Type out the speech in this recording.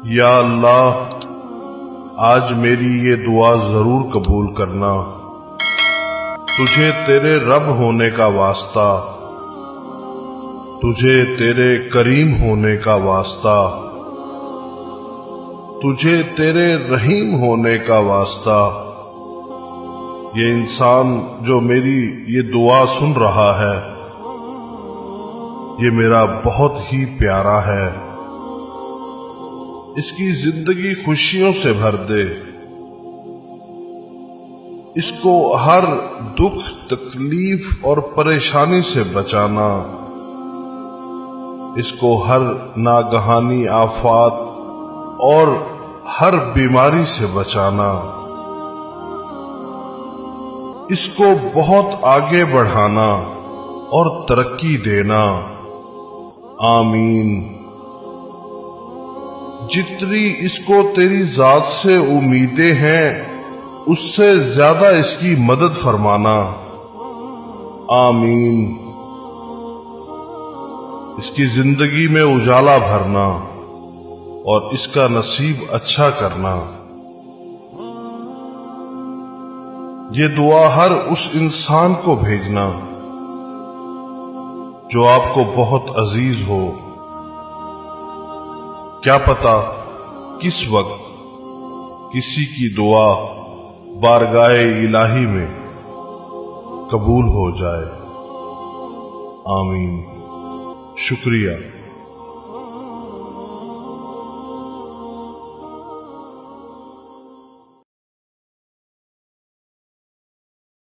یا اللہ آج میری یہ دعا ضرور قبول کرنا، تجھے تیرے رب ہونے کا واسطہ، تجھے تیرے کریم ہونے کا واسطہ، تجھے تیرے رحیم ہونے کا واسطہ۔ یہ انسان جو میری یہ دعا سن رہا ہے، یہ میرا بہت ہی پیارا ہے، اس کی زندگی خوشیوں سے بھر دے، اس کو ہر دکھ تکلیف اور پریشانی سے بچانا، اس کو ہر ناگہانی آفات اور ہر بیماری سے بچانا، اس کو بہت آگے بڑھانا اور ترقی دینا۔ آمین۔ جتنی اس کو تیری ذات سے امیدیں ہیں اس سے زیادہ اس کی مدد فرمانا۔ آمین۔ اس کی زندگی میں اجالا بھرنا اور اس کا نصیب اچھا کرنا۔ یہ دعا ہر اس انسان کو بھیجنا جو آپ کو بہت عزیز ہو۔ کیا پتا کس وقت کسی کی دعا بارگاہ الہی میں قبول ہو جائے۔ آمین۔ شکریہ۔